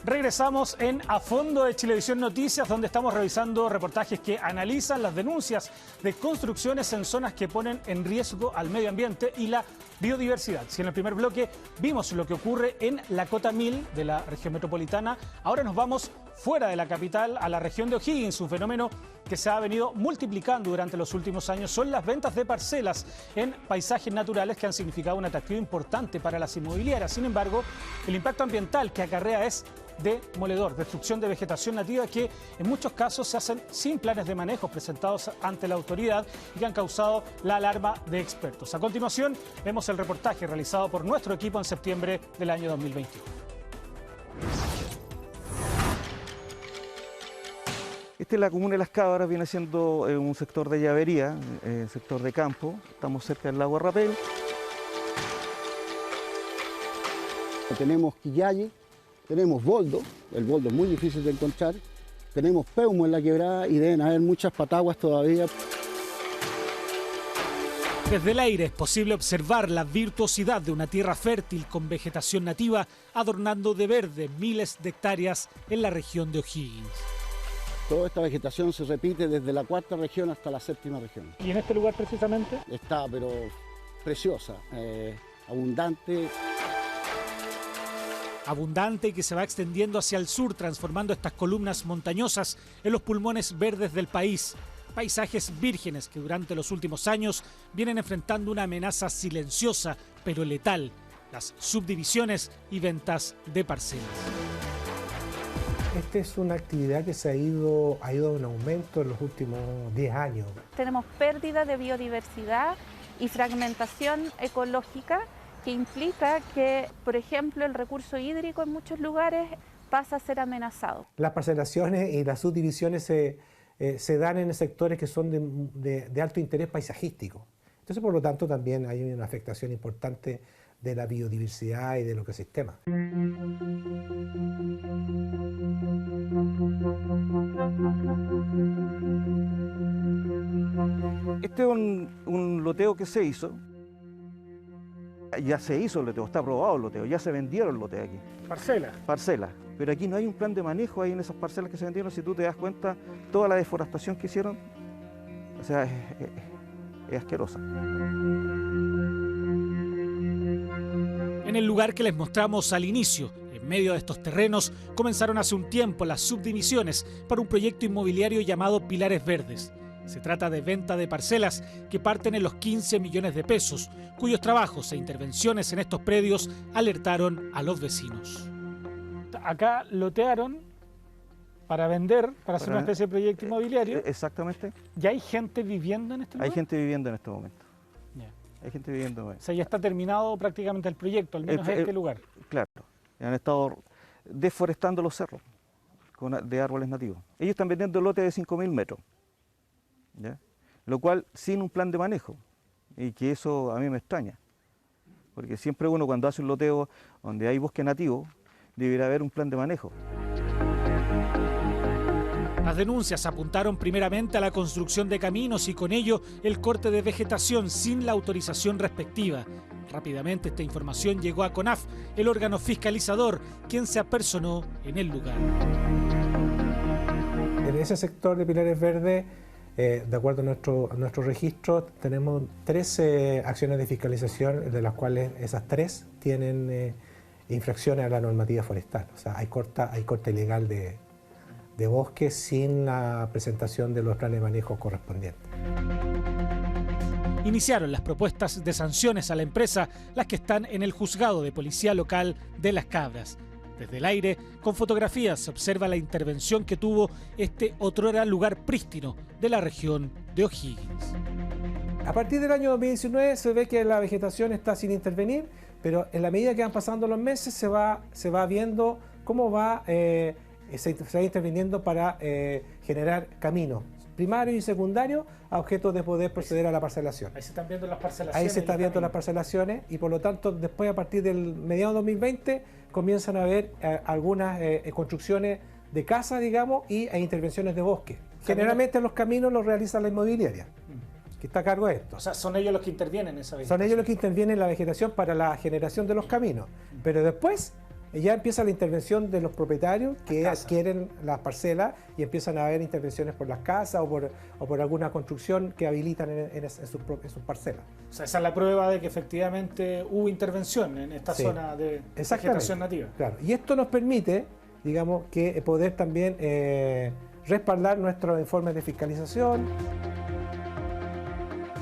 Regresamos en A Fondo de Chilevisión Noticias, donde estamos revisando reportajes que analizan las denuncias de construcciones en zonas que ponen en riesgo al medio ambiente y la biodiversidad. Si en el primer bloque vimos lo que ocurre en la Cota 1000 de la región metropolitana, ahora nos vamos fuera de la capital a la región de O'Higgins. Un fenómeno que se ha venido multiplicando durante los últimos años son las ventas de parcelas en paisajes naturales que han significado un atractivo importante para las inmobiliarias. Sin embargo, el impacto ambiental que acarrea es demoledor, destrucción de vegetación nativa que en muchos casos se hacen sin planes de manejo presentados ante la autoridad y que han causado la alarma de expertos. A continuación, vemos el reportaje realizado por nuestro equipo en septiembre del año 2021. Esta es la comuna de Las Cabras, viene siendo un sector de llavería, sector de campo. Estamos cerca del lago Rapel. Tenemos quillaye, tenemos boldo, el boldo es muy difícil de encontrar, tenemos peumo en la quebrada y deben haber muchas pataguas todavía. Desde el aire es posible observar la virtuosidad de una tierra fértil con vegetación nativa adornando de verde miles de hectáreas en la región de O'Higgins. Toda esta vegetación se repite desde la cuarta región hasta la séptima región. ¿Y en este lugar precisamente? Está pero preciosa, abundante. Abundante y que se va extendiendo hacia el sur, transformando estas columnas montañosas en los pulmones verdes del país. Paisajes vírgenes que durante los últimos años vienen enfrentando una amenaza silenciosa pero letal, las subdivisiones y ventas de parcelas. Esta es una actividad que ha ido en aumento en los últimos 10 años. Tenemos pérdida de biodiversidad y fragmentación ecológica, que implica que, por ejemplo, el recurso hídrico en muchos lugares pasa a ser amenazado. Las parcelaciones y las subdivisiones se dan en sectores que son de alto interés paisajístico. Entonces, por lo tanto, también hay una afectación importante de la biodiversidad y de los ecosistemas. Este es un loteo que se hizo. Ya se hizo el loteo, está aprobado el loteo, ya se vendieron lotes aquí. Parcelas. Parcelas. Pero aquí no hay un plan de manejo ahí en esas parcelas que se vendieron. Si tú te das cuenta, toda la deforestación que hicieron, o sea, es asquerosa. En el lugar que les mostramos al inicio, en medio de estos terrenos, comenzaron hace un tiempo las subdivisiones para un proyecto inmobiliario llamado Pilares Verdes. Se trata de venta de parcelas que parten en los 15 millones de pesos, cuyos trabajos e intervenciones en estos predios alertaron a los vecinos. Acá lotearon para vender, para hacer una especie de proyecto inmobiliario. Exactamente. ¿Ya hay gente viviendo en este lugar? Hay gente viviendo en este momento. Ya. Hay gente viviendo. O sea, ya está terminado prácticamente el proyecto, al menos en este lugar. Claro. Han estado deforestando los cerros de árboles nativos. Ellos están vendiendo lotes de 5.000 metros. ¿Ya? Lo cual sin un plan de manejo, y que eso a mí me extraña, porque siempre uno cuando hace un loteo donde hay bosque nativo, debería haber un plan de manejo. Las denuncias apuntaron primeramente a la construcción de caminos y con ello el corte de vegetación sin la autorización respectiva. Rápidamente esta información llegó a CONAF, el órgano fiscalizador, quien se apersonó en el lugar. En ese sector de Pilares Verdes, de acuerdo a nuestro registro, tenemos 13 acciones de fiscalización, de las cuales esas 3 tienen infracciones a la normativa forestal. O sea, hay corte ilegal de bosque sin la presentación de los planes de manejo correspondientes. Iniciaron las propuestas de sanciones a la empresa, las que están en el juzgado de policía local de Las Cabras. Desde el aire, con fotografías, se observa la intervención que tuvo este otrora lugar prístino de la región de O'Higgins. A partir del año 2019 se ve que la vegetación está sin intervenir, pero en la medida que van pasando los meses se va viendo cómo se va interviniendo para generar caminos primarios y secundarios a objeto de poder proceder a la parcelación. Ahí se están viendo las parcelaciones. Ahí se están viendo las parcelaciones y por lo tanto después a partir del mediados de 2020 comienzan a haber algunas construcciones de casas, digamos, e intervenciones de bosque. Generalmente los caminos los realiza la inmobiliaria, que está a cargo de esto. O sea, son ellos los que intervienen en esa vegetación. Son ellos los que intervienen en la vegetación para la generación de los caminos, pero después ya empieza la intervención de los propietarios que adquieren las parcelas y empiezan a haber intervenciones por las casas o por alguna construcción que habilitan en sus parcelas. O sea, esa es la prueba de que efectivamente hubo intervención en esta zona de vegetación nativa. Claro. Y esto nos permite, digamos, que poder también respaldar nuestros informes de fiscalización.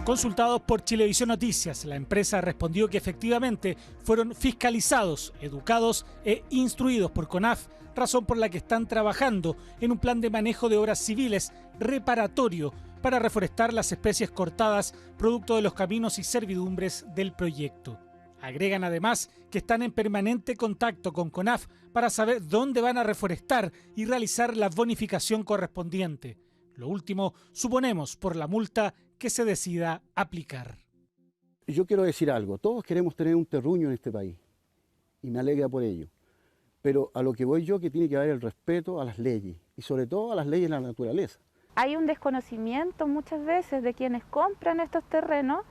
Consultados por Chilevisión Noticias, la empresa respondió que efectivamente fueron fiscalizados, educados e instruidos por CONAF, razón por la que están trabajando en un plan de manejo de obras civiles reparatorio para reforestar las especies cortadas producto de los caminos y servidumbres del proyecto. Agregan además que están en permanente contacto con CONAF para saber dónde van a reforestar y realizar la bonificación correspondiente. Lo último, suponemos, por la multa que se decida aplicar. Yo quiero decir algo, todos queremos tener un terruño en este país y me alegra por ello, pero a lo que voy yo que tiene que haber el respeto a las leyes y sobre todo a las leyes de la naturaleza. Hay un desconocimiento muchas veces de quienes compran estos terrenos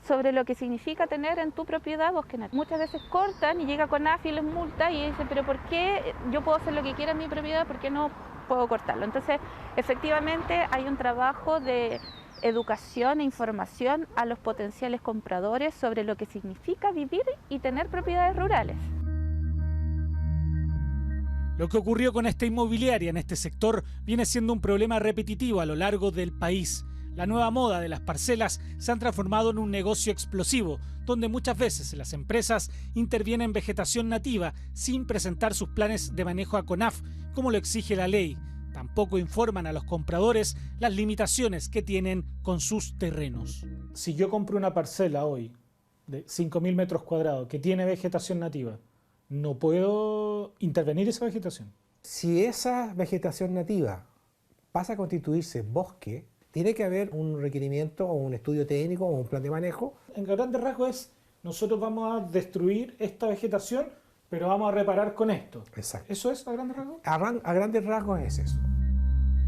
sobre lo que significa tener en tu propiedad bosque nativo. Muchas veces cortan y llega CONAF y les multa y dicen, pero ¿por qué yo puedo hacer lo que quiera en mi propiedad? ¿Por qué no puedo cortarlo? Entonces, efectivamente hay un trabajo de educación e información a los potenciales compradores sobre lo que significa vivir y tener propiedades rurales. Lo que ocurrió con esta inmobiliaria en este sector viene siendo un problema repetitivo a lo largo del país. La nueva moda de las parcelas se han transformado en un negocio explosivo, donde muchas veces las empresas intervienen en vegetación nativa sin presentar sus planes de manejo a CONAF, como lo exige la ley. Tampoco informan a los compradores las limitaciones que tienen con sus terrenos. Si yo compro una parcela hoy de 5.000 metros cuadrados que tiene vegetación nativa, ¿no puedo intervenir esa vegetación? Si esa vegetación nativa pasa a constituirse bosque, tiene que haber un requerimiento o un estudio técnico o un plan de manejo. En grandes rasgos es, nosotros vamos a destruir esta vegetación, pero vamos a reparar con esto. Exacto. ¿Eso es a grandes rasgos? A grandes rasgos es eso.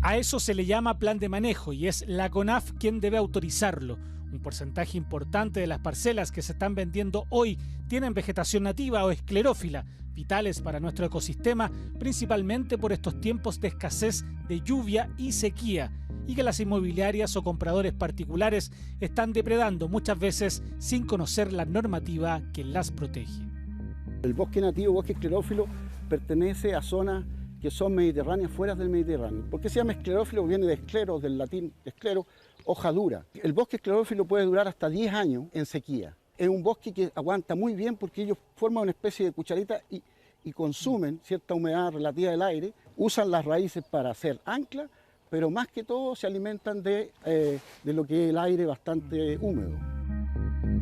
A eso se le llama plan de manejo y es la CONAF quien debe autorizarlo. Un porcentaje importante de las parcelas que se están vendiendo hoy tienen vegetación nativa o esclerófila, vitales para nuestro ecosistema, principalmente por estos tiempos de escasez de lluvia y sequía, y que las inmobiliarias o compradores particulares están depredando muchas veces sin conocer la normativa que las protege. El bosque nativo, bosque esclerófilo, pertenece a zonas que son mediterráneas fuera del Mediterráneo. ¿Por qué se llama esclerófilo? Viene de escleros, del latín esclero, hoja dura. El bosque esclerófilo puede durar hasta 10 años en sequía. Es un bosque que aguanta muy bien porque ellos forman una especie de cucharita y consumen cierta humedad relativa del aire, usan las raíces para hacer ancla, pero más que todo se alimentan de lo que es el aire bastante húmedo.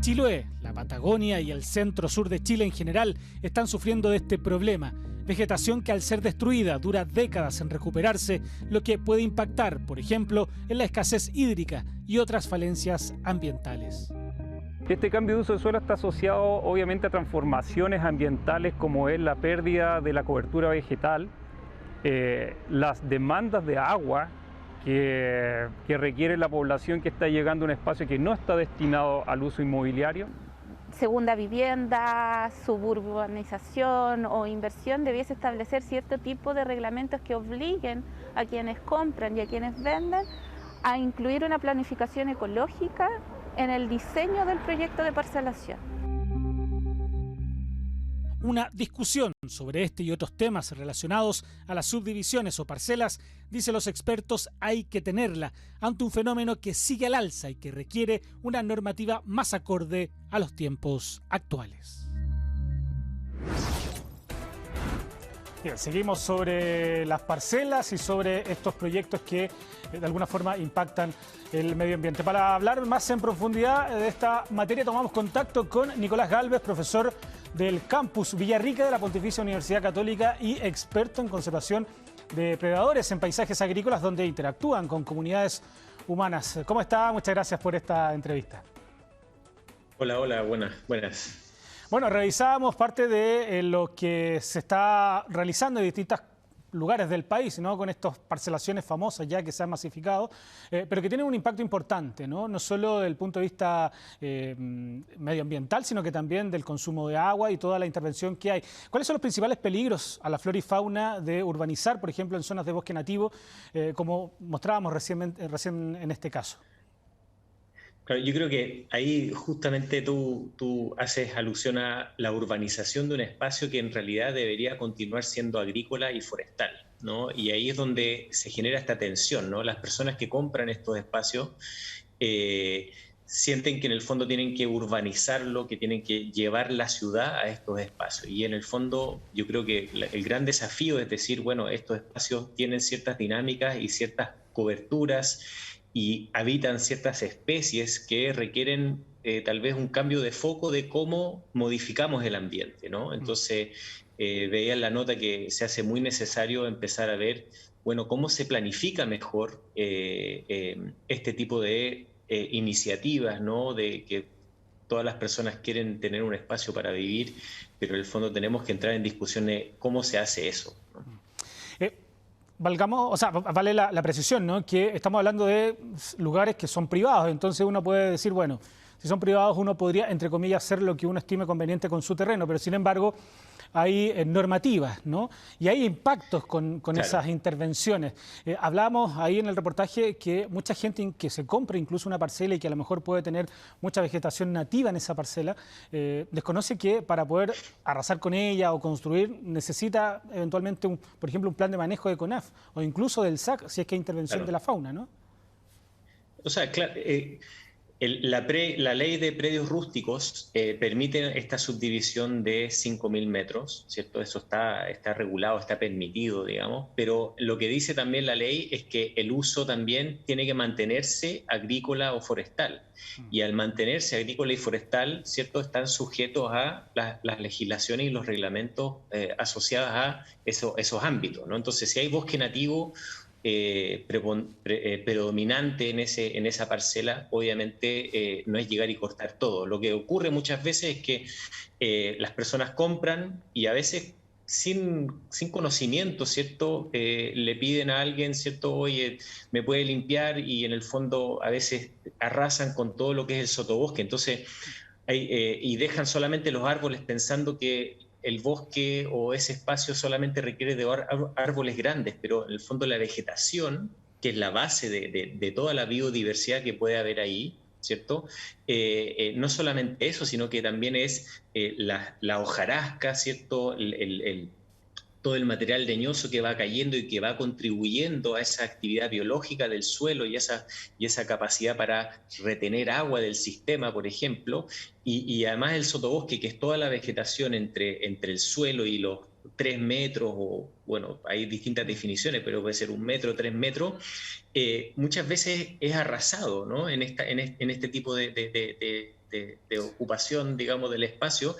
Chiloé, la Patagonia y el centro-sur de Chile en general están sufriendo de este problema. Vegetación que al ser destruida dura décadas en recuperarse, lo que puede impactar, por ejemplo, en la escasez hídrica y otras falencias ambientales. Este cambio de uso de suelo está asociado obviamente a transformaciones ambientales como es la pérdida de la cobertura vegetal, las demandas de agua que requiere la población que está llegando a un espacio que no está destinado al uso inmobiliario. Segunda vivienda, suburbanización o inversión debiese establecer cierto tipo de reglamentos que obliguen a quienes compran y a quienes venden a incluir una planificación ecológica en el diseño del proyecto de parcelación. Una discusión sobre este y otros temas relacionados a las subdivisiones o parcelas, dicen los expertos, hay que tenerla ante un fenómeno que sigue al alza y que requiere una normativa más acorde a los tiempos actuales. Bien, seguimos sobre las parcelas y sobre estos proyectos que de alguna forma impactan el medio ambiente. Para hablar más en profundidad de esta materia tomamos contacto con Nicolás Gálvez, profesor del campus Villarrica de la Pontificia Universidad Católica y experto en conservación de predadores en paisajes agrícolas donde interactúan con comunidades humanas. ¿Cómo está? Muchas gracias por esta entrevista. Hola, buenas. Bueno, revisábamos parte de lo que se está realizando en distintas lugares del país, ¿no? Con estas parcelaciones famosas ya que se han masificado, pero que tienen un impacto importante, ¿no? No solo desde el punto de vista medioambiental, sino que también del consumo de agua y toda la intervención que hay. ¿Cuáles son los principales peligros a la flora y fauna de urbanizar, por ejemplo, en zonas de bosque nativo, como mostrábamos recién en este caso? Claro, yo creo que ahí justamente tú haces alusión a la urbanización de un espacio que en realidad debería continuar siendo agrícola y forestal, ¿no? Y ahí es donde se genera esta tensión, ¿no? Las personas que compran estos espacios sienten que en el fondo tienen que urbanizarlo, que tienen que llevar la ciudad a estos espacios. Y en el fondo yo creo que el gran desafío es decir, bueno, estos espacios tienen ciertas dinámicas y ciertas coberturas y habitan ciertas especies que requieren tal vez un cambio de foco de cómo modificamos el ambiente, ¿no? Entonces, veía en la nota que se hace muy necesario empezar a ver, bueno, cómo se planifica mejor este tipo de iniciativas, ¿no? De que todas las personas quieren tener un espacio para vivir, pero en el fondo tenemos que entrar en discusión de cómo se hace eso, ¿no? Vale la precisión, ¿no? Que estamos hablando de lugares que son privados, entonces uno puede decir, bueno, si son privados uno podría, entre comillas, hacer lo que uno estime conveniente con su terreno, pero sin embargo hay normativas, ¿no? Y hay impactos con Claro. esas intervenciones. Hablábamos ahí en el reportaje que mucha gente que se compra incluso una parcela y que a lo mejor puede tener mucha vegetación nativa en esa parcela, desconoce que para poder arrasar con ella o construir necesita eventualmente, por ejemplo, un plan de manejo de CONAF o incluso del SAC, si es que hay intervención Claro. de la fauna, ¿no? O sea, claro, la ley de predios rústicos permite esta subdivisión de 5.000 metros, ¿cierto? Eso está regulado, está permitido, digamos, pero lo que dice también la ley es que el uso también tiene que mantenerse agrícola o forestal. Y al mantenerse agrícola y forestal, ¿cierto? Están sujetos a las legislaciones y los reglamentos asociados a esos ámbitos, ¿no? Entonces, si hay bosque nativo predominante en esa parcela, obviamente no es llegar y cortar todo. Lo que ocurre muchas veces es que las personas compran y a veces sin conocimiento, ¿cierto? Le piden a alguien, ¿cierto? Oye, ¿me puede limpiar? Y en el fondo a veces arrasan con todo lo que es el sotobosque. Entonces, y dejan solamente los árboles pensando que el bosque o ese espacio solamente requiere de árboles grandes, pero en el fondo la vegetación, que es la base de toda la biodiversidad que puede haber ahí, ¿cierto? No solamente eso, sino que también es la hojarasca, ¿cierto? Todo el material leñoso que va cayendo y que va contribuyendo a esa actividad biológica del suelo y esa capacidad para retener agua del sistema, por ejemplo, y además el sotobosque, que es toda la vegetación entre el suelo y los 3 metros, o bueno, hay distintas definiciones, pero puede ser 1 metro, 3 metros, muchas veces es arrasado, ¿no? en este tipo de ocupación, digamos, del espacio,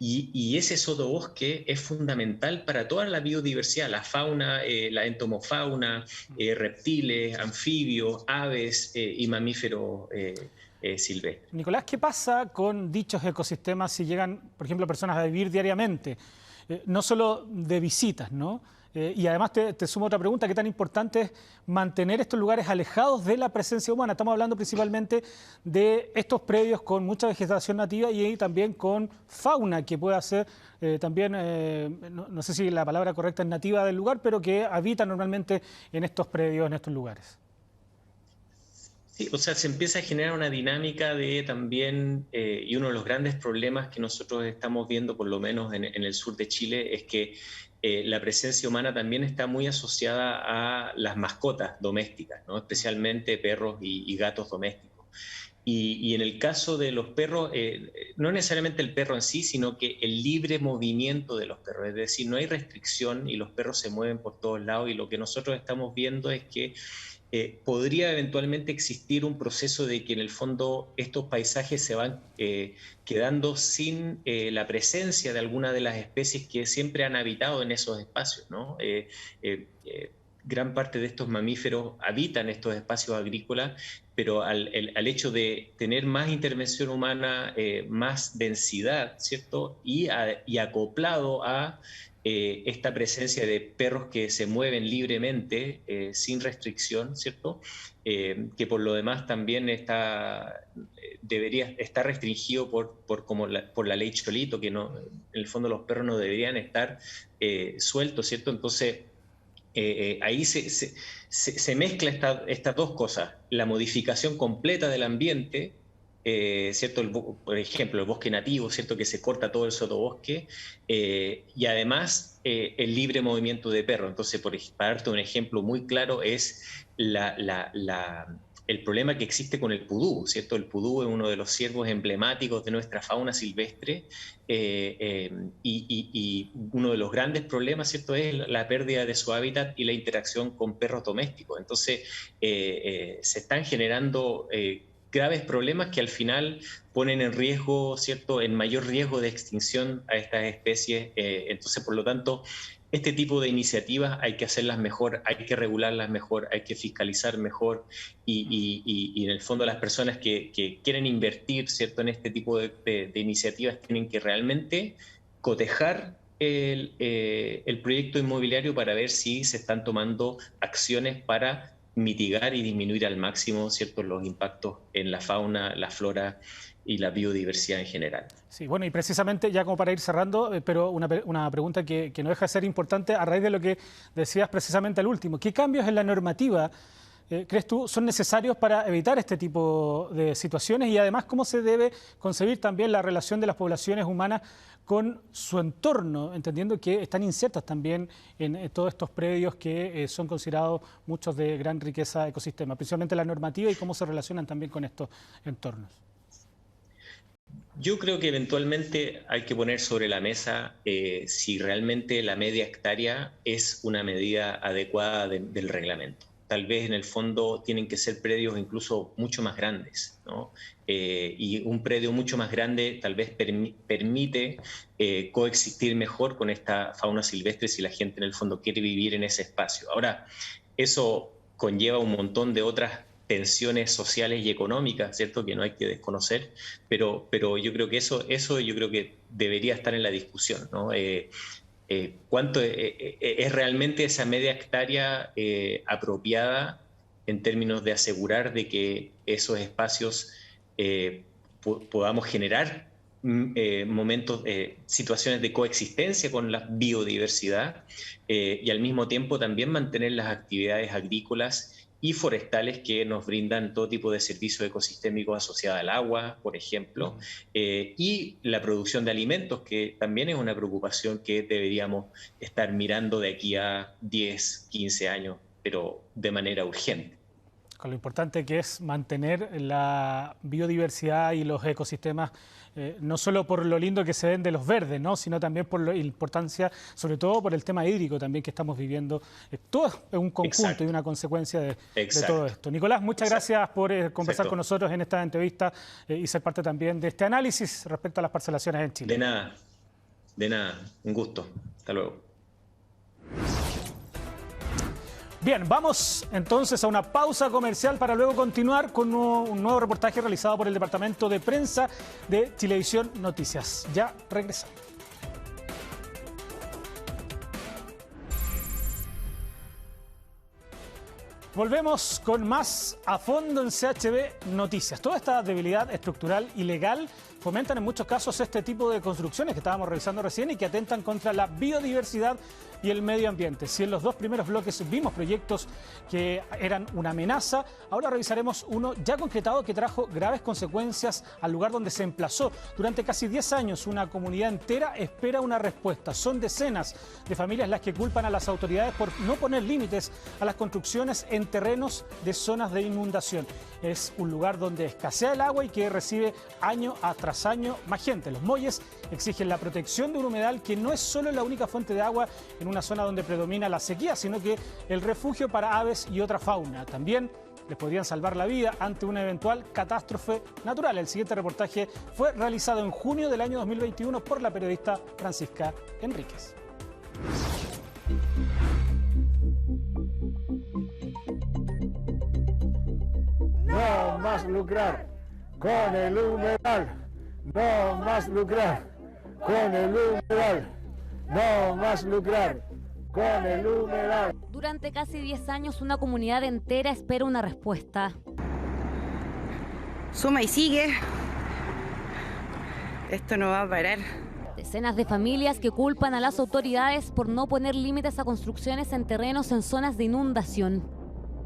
y ese sotobosque es fundamental para toda la biodiversidad, la fauna, la entomofauna, reptiles, anfibios, aves y mamíferos silvestres. Nicolás, ¿qué pasa con dichos ecosistemas si llegan, por ejemplo, personas a vivir diariamente? No solo de visitas, ¿no? Y además te sumo otra pregunta, ¿qué tan importante es mantener estos lugares alejados de la presencia humana? Estamos hablando principalmente de estos predios con mucha vegetación nativa y también con fauna que puede ser también, no sé si la palabra correcta es nativa del lugar, pero que habita normalmente en estos predios, en estos lugares. Sí, o sea, se empieza a generar una dinámica de también, y uno de los grandes problemas que nosotros estamos viendo, por lo menos en el sur de Chile, es que la presencia humana también está muy asociada a las mascotas domésticas, ¿no? Especialmente perros y gatos domésticos. Y en el caso de los perros, no necesariamente el perro en sí, sino que el libre movimiento de los perros, es decir, no hay restricción y los perros se mueven por todos lados, y lo que nosotros estamos viendo es que podría eventualmente existir un proceso de que en el fondo estos paisajes se van quedando sin la presencia de alguna de las especies que siempre han habitado en esos espacios, ¿no? Gran parte de estos mamíferos habitan estos espacios agrícolas, pero al hecho de tener más intervención humana, más densidad, ¿cierto? Y acoplado a esta presencia de perros que se mueven libremente, sin restricción, ¿cierto? Que por lo demás también debería estar restringido por la ley Cholito, que no, en el fondo los perros no deberían estar sueltos, ¿cierto? Entonces, ahí se mezcla estas dos cosas, la modificación completa del ambiente, ¿cierto? Por ejemplo, el bosque nativo, ¿cierto? Que se corta todo el sotobosque, y además el libre movimiento de perros. Entonces, para darte un ejemplo muy claro, es el problema que existe con el pudú, ¿cierto? El pudú es uno de los ciervos emblemáticos de nuestra fauna silvestre, y uno de los grandes problemas, ¿cierto?, es la pérdida de su hábitat y la interacción con perros domésticos. Entonces, se están generando graves problemas que al final ponen en riesgo, ¿cierto?, en mayor riesgo de extinción a estas especies. Entonces, por lo tanto, este tipo de iniciativas hay que hacerlas mejor, hay que regularlas mejor, hay que fiscalizar mejor, y en el fondo las personas que quieren invertir, ¿cierto?, en este tipo de iniciativas tienen que realmente cotejar el proyecto inmobiliario para ver si se están tomando acciones para mitigar y disminuir al máximo, ¿cierto?, los impactos en la fauna, la flora y la biodiversidad en general. Sí, bueno, y precisamente ya como para ir cerrando, pero una pregunta que no deja de ser importante a raíz de lo que decías precisamente al último. ¿Qué cambios en la normativa crees tú son necesarios para evitar este tipo de situaciones? Y además, ¿cómo se debe concebir también la relación de las poblaciones humanas con su entorno, entendiendo que están insertas también en todos estos predios que son considerados muchos de gran riqueza ecosistema, principalmente la normativa y cómo se relacionan también con estos entornos? Yo creo que eventualmente hay que poner sobre la mesa si realmente la media hectárea es una medida adecuada del reglamento. Tal vez en el fondo tienen que ser predios incluso mucho más grandes, ¿no? Y un predio mucho más grande tal vez permite coexistir mejor con esta fauna silvestre si la gente en el fondo quiere vivir en ese espacio. Ahora, eso conlleva un montón de otras tensiones sociales y económicas, ¿cierto?, que no hay que desconocer, pero yo creo que eso yo creo que debería estar en la discusión, ¿no? ¿Cuánto es realmente esa media hectárea apropiada en términos de asegurar de que esos espacios podamos generar momentos, situaciones de coexistencia con la biodiversidad, y al mismo tiempo también mantener las actividades agrícolas y forestales que nos brindan todo tipo de servicios ecosistémicos asociados al agua, por ejemplo, y la producción de alimentos, que también es una preocupación que deberíamos estar mirando de aquí a 10, 15 años, pero de manera urgente. Con lo importante que es mantener la biodiversidad y los ecosistemas, no solo por lo lindo que se ven de los verdes, ¿no?, sino también por la importancia, sobre todo por el tema hídrico también que estamos viviendo. Todo es un conjunto. Exacto. Y una consecuencia de todo esto. Nicolás, muchas gracias por conversar con nosotros en esta entrevista y ser parte también de este análisis respecto a las parcelaciones en Chile. De nada, un gusto. Hasta luego. Bien, vamos entonces a una pausa comercial para luego continuar con un nuevo reportaje realizado por el Departamento de Prensa de Chilevisión Noticias. Ya regresamos. Volvemos con más a fondo en CHB Noticias. Toda esta debilidad estructural y legal fomentan en muchos casos este tipo de construcciones que estábamos revisando recién y que atentan contra la biodiversidad y el medio ambiente. Si en los dos primeros bloques vimos proyectos que eran una amenaza, ahora revisaremos uno ya concretado que trajo graves consecuencias al lugar donde se emplazó. Durante casi 10 años una comunidad entera espera una respuesta. Son decenas de familias las que culpan a las autoridades por no poner límites a las construcciones en terrenos de zonas de inundación. Es un lugar donde escasea el agua y que recibe año tras año más gente. Los Molles exigen la protección de un humedal que no es solo la única fuente de agua en una zona donde predomina la sequía, sino que el refugio para aves y otra fauna. También les podrían salvar la vida ante una eventual catástrofe natural. El siguiente reportaje fue realizado en junio del año 2021 por la periodista Francisca Enríquez. No más lucrar con el humedal, no más lucrar con el humedal. No más lucrar con el humedal. Durante casi 10 años, una comunidad entera espera una respuesta. Suma y sigue. Esto no va a parar. Decenas de familias que culpan a las autoridades por no poner límites a construcciones en terrenos en zonas de inundación.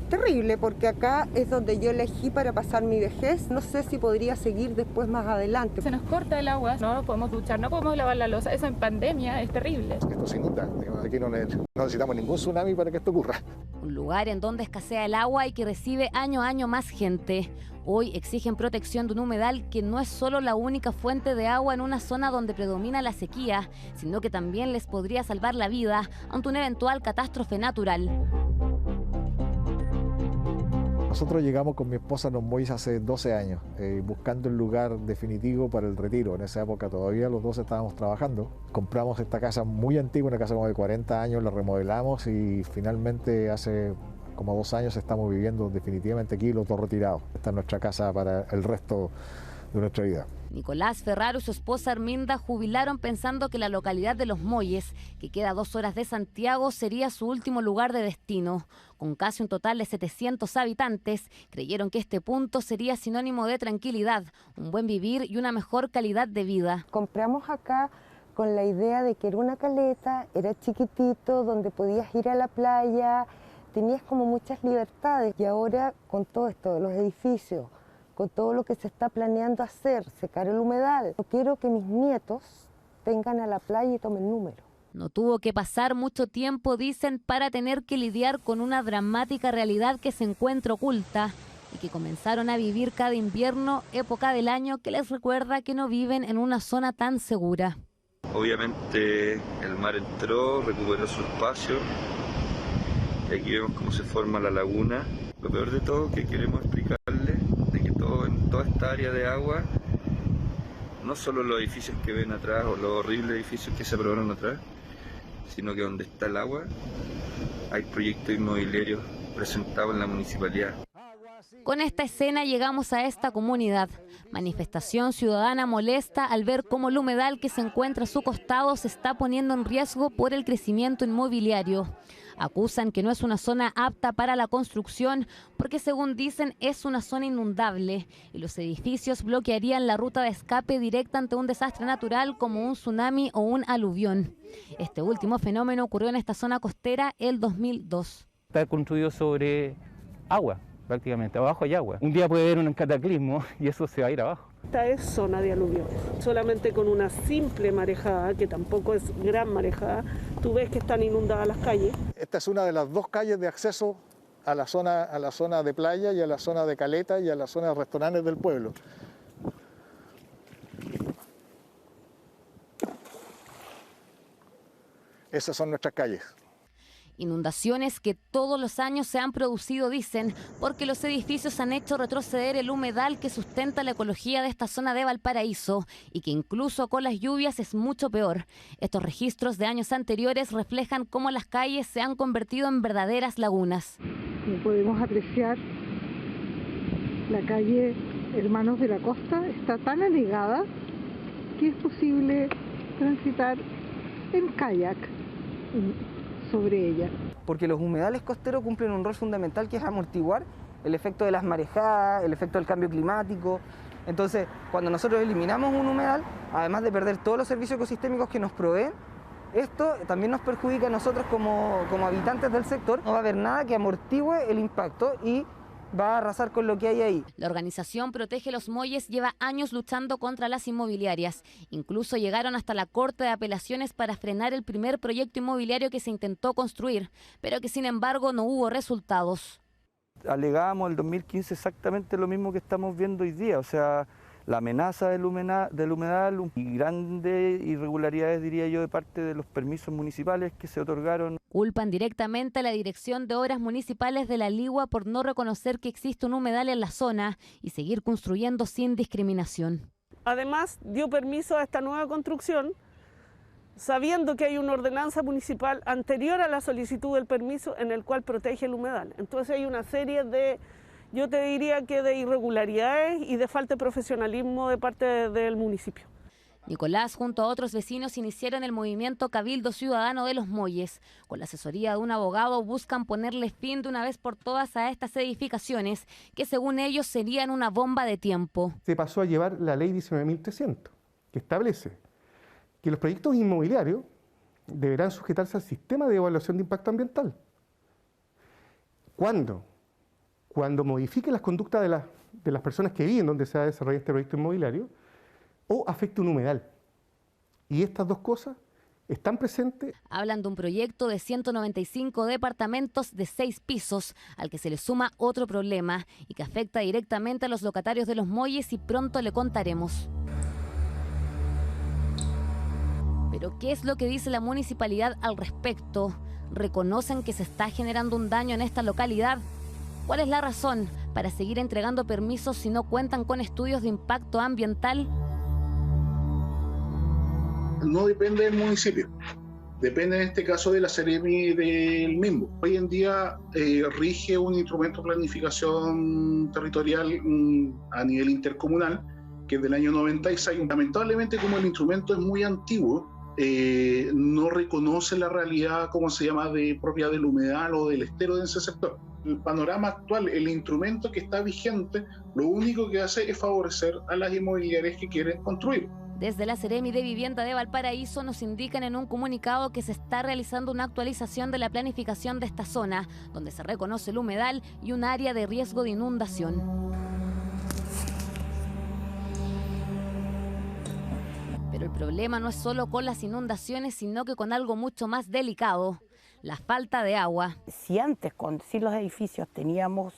Terrible, porque acá es donde yo elegí para pasar mi vejez. No sé si podría seguir después más adelante. Se nos corta el agua, no podemos duchar, no podemos lavar la loza. Eso en pandemia es terrible. Esto se inunda. Aquí no necesitamos ningún tsunami para que esto ocurra. Un lugar en donde escasea el agua y que recibe año a año más gente. Hoy exigen protección de un humedal que no es solo la única fuente de agua en una zona donde predomina la sequía, sino que también les podría salvar la vida ante una eventual catástrofe natural. Nosotros llegamos con mi esposa a Los Molles hace 12 años, buscando el lugar definitivo para el retiro. En esa época todavía los dos estábamos trabajando. Compramos esta casa muy antigua, una casa como de 40 años, la remodelamos y finalmente hace como 2 años estamos viviendo definitivamente aquí, los dos retirados. Esta es nuestra casa para el resto de nuestra vida. Nicolás Ferraro y su esposa Arminda jubilaron pensando que la localidad de Los Molles, que queda a 2 horas de Santiago, sería su último lugar de destino. Con casi un total de 700 habitantes, creyeron que este punto sería sinónimo de tranquilidad, un buen vivir y una mejor calidad de vida. Compramos acá con la idea de que era una caleta, era chiquitito, donde podías ir a la playa, tenías como muchas libertades. Y ahora con todo esto de los edificios, con todo lo que se está planeando hacer, secar el humedal, no quiero que mis nietos vengan a la playa y tomen número. No tuvo que pasar mucho tiempo, dicen, para tener que lidiar con una dramática realidad que se encuentra oculta y que comenzaron a vivir cada invierno, época del año que les recuerda que no viven en una zona tan segura. Obviamente el mar entró, recuperó su espacio, y aquí vemos cómo se forma la laguna. Lo peor de todo que queremos explicarles de que en toda esta área de agua, no solo los edificios que ven atrás o los horribles edificios que se aprobaron atrás, sino que donde está el agua hay proyectos inmobiliarios presentados en la municipalidad. Con esta escena llegamos a esta comunidad. Manifestación ciudadana molesta al ver cómo el humedal que se encuentra a su costado se está poniendo en riesgo por el crecimiento inmobiliario. Acusan que no es una zona apta para la construcción porque, según dicen, es una zona inundable y los edificios bloquearían la ruta de escape directa ante un desastre natural como un tsunami o un aluvión. Este último fenómeno ocurrió en esta zona costera el 2002. Está construido sobre agua, prácticamente, abajo hay agua. Un día puede haber un cataclismo y eso se va a ir abajo. Esta es zona de aluvión, solamente con una simple marejada, que tampoco es gran marejada, tú ves que están inundadas las calles. Esta es una de las 2 calles de acceso a la zona de playa y a la zona de caleta y a la zona de restaurantes del pueblo. Esas son nuestras calles. Inundaciones que todos los años se han producido, dicen, porque los edificios han hecho retroceder el humedal que sustenta la ecología de esta zona de Valparaíso y que incluso con las lluvias es mucho peor. Estos registros de años anteriores reflejan cómo las calles se han convertido en verdaderas lagunas. Como podemos apreciar, la calle Hermanos de la Costa está tan anegada que es posible transitar en kayak sobre ella. Porque los humedales costeros cumplen un rol fundamental que es amortiguar el efecto de las marejadas, el efecto del cambio climático. Entonces, cuando nosotros eliminamos un humedal, además de perder todos los servicios ecosistémicos que nos proveen, esto también nos perjudica a nosotros como habitantes del sector. No va a haber nada que amortigue el impacto y va a arrasar con lo que hay ahí. La organización Protege Los Molles lleva años luchando contra las inmobiliarias. Incluso llegaron hasta la Corte de Apelaciones para frenar el primer proyecto inmobiliario que se intentó construir, pero que sin embargo no hubo resultados. Alegábamos el 2015 exactamente lo mismo que estamos viendo hoy día, o sea, la amenaza del humedal y grandes irregularidades, diría yo, de parte de los permisos municipales que se otorgaron. Culpan directamente a la Dirección de Obras Municipales de La Ligua por no reconocer que existe un humedal en la zona y seguir construyendo sin discriminación. Además, dio permiso a esta nueva construcción, sabiendo que hay una ordenanza municipal anterior a la solicitud del permiso en el cual protege el humedal. Entonces hay una serie de, yo te diría que de irregularidades y de falta de profesionalismo de parte del municipio. Nicolás, junto a otros vecinos, iniciaron el movimiento Cabildo Ciudadano de Los Molles. Con la asesoría de un abogado buscan ponerle fin de una vez por todas a estas edificaciones que según ellos serían una bomba de tiempo. Se pasó a llevar la ley 19.300, que establece que los proyectos inmobiliarios deberán sujetarse al sistema de evaluación de impacto ambiental. ¿Cuándo? Cuando modifique las conductas de las personas que viven donde se va a desarrollar este proyecto inmobiliario, o afecte un humedal. Y estas dos cosas están presentes. Hablan de un proyecto de 195 departamentos de 6 pisos, al que se le suma otro problema y que afecta directamente a los locatarios de Los Molles y pronto le contaremos. Pero ¿qué es lo que dice la municipalidad al respecto? ¿Reconocen que se está generando un daño en esta localidad? ¿Cuál es la razón para seguir entregando permisos si no cuentan con estudios de impacto ambiental? No depende del municipio, depende en este caso de la Seremi del mismo. Hoy en día rige un instrumento de planificación territorial a nivel intercomunal, que es del año 96. Lamentablemente, como el instrumento es muy antiguo, no reconoce la realidad, como se llama, de propiedad del humedal o del estero de ese sector. El panorama actual, el instrumento que está vigente, lo único que hace es favorecer a las inmobiliarias que quieren construir. Desde la Seremi de Vivienda de Valparaíso nos indican en un comunicado que se está realizando una actualización de la planificación de esta zona, donde se reconoce el humedal y un área de riesgo de inundación. Pero el problema no es solo con las inundaciones, sino que con algo mucho más delicado, la falta de agua. Si antes con los edificios teníamos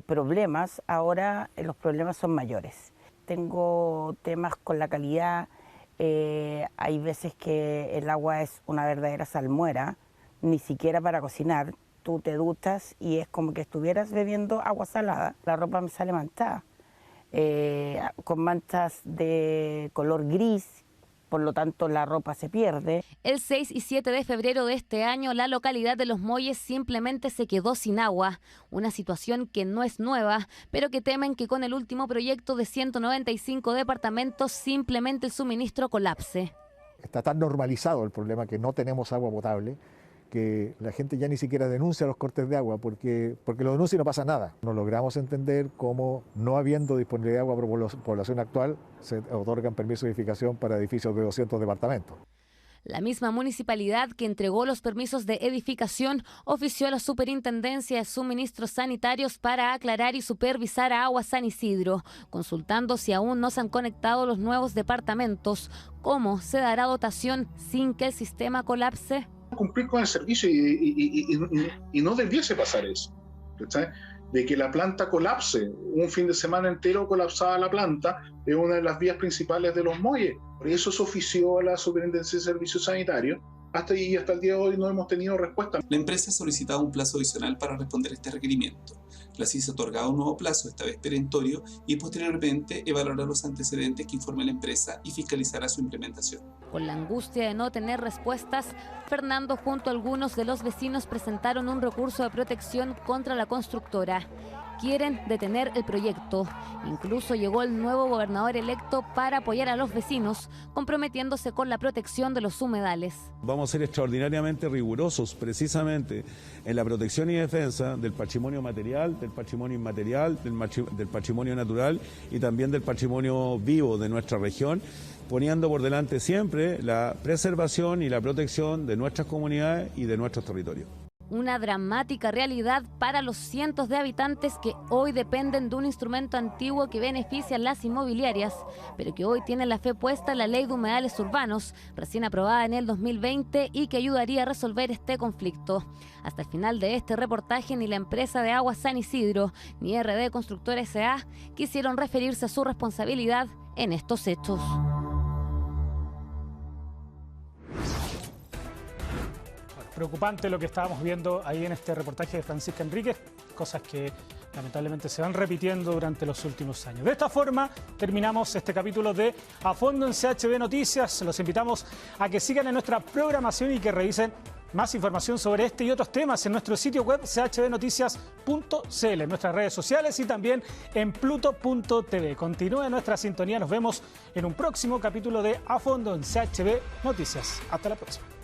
problemas, ahora los problemas son mayores. Tengo temas con la calidad, hay veces que el agua es una verdadera salmuera, ni siquiera para cocinar. Tú te duchas y es como que estuvieras bebiendo agua salada. La ropa me sale manchada, con manchas de color gris, por lo tanto la ropa se pierde. El 6 y 7 de febrero de este año, la localidad de Los Molles simplemente se quedó sin agua. Una situación que no es nueva, pero que temen que con el último proyecto de 195 departamentos simplemente el suministro colapse. Está tan normalizado el problema que no tenemos agua potable, que la gente ya ni siquiera denuncia los cortes de agua porque lo denuncia y no pasa nada. No logramos entender cómo, no habiendo disponibilidad de agua por población actual, se otorgan permisos de edificación para edificios de 200 departamentos. La misma municipalidad que entregó los permisos de edificación ofició a la Superintendencia de Suministros Sanitarios para aclarar y supervisar a Agua San Isidro, consultando si aún no se han conectado los nuevos departamentos. ¿Cómo se dará dotación sin que el sistema colapse? Cumplir con el servicio y no debiese pasar eso, ¿sabes? De que la planta colapse, un fin de semana entero colapsada la planta, es una de las vías principales de Los Molles. Por eso se ofició a la Superintendencia de Servicios Sanitarios. Hasta el día de hoy no hemos tenido respuesta. La empresa ha solicitado un plazo adicional para responder a este requerimiento. La CIS ha otorgado un nuevo plazo, esta vez perentorio, y posteriormente evaluará los antecedentes que informe la empresa y fiscalizará su implementación. Con la angustia de no tener respuestas, Fernando junto a algunos de los vecinos presentaron un recurso de protección contra la constructora. Quieren detener el proyecto. Incluso llegó el nuevo gobernador electo para apoyar a los vecinos, comprometiéndose con la protección de los humedales. Vamos a ser extraordinariamente rigurosos precisamente en la protección y defensa del patrimonio material, del patrimonio inmaterial, del patrimonio natural y también del patrimonio vivo de nuestra región, poniendo por delante siempre la preservación y la protección de nuestras comunidades y de nuestros territorios. Una dramática realidad para los cientos de habitantes que hoy dependen de un instrumento antiguo que beneficia a las inmobiliarias, pero que hoy tienen la fe puesta en la Ley de Humedales Urbanos, recién aprobada en el 2020 y que ayudaría a resolver este conflicto. Hasta el final de este reportaje, ni la empresa de Agua San Isidro ni RD Constructor S.A. quisieron referirse a su responsabilidad en estos hechos. Preocupante lo que estábamos viendo ahí en este reportaje de Francisca Enríquez, cosas que lamentablemente se van repitiendo durante los últimos años. De esta forma terminamos este capítulo de A Fondo en CHB Noticias. Los invitamos a que sigan en nuestra programación y que revisen Más información sobre este y otros temas en nuestro sitio web chbnoticias.cl, en nuestras redes sociales y también en pluto.tv. Continúe nuestra sintonía. Nos vemos en un próximo capítulo de A Fondo en CHB Noticias. Hasta la próxima.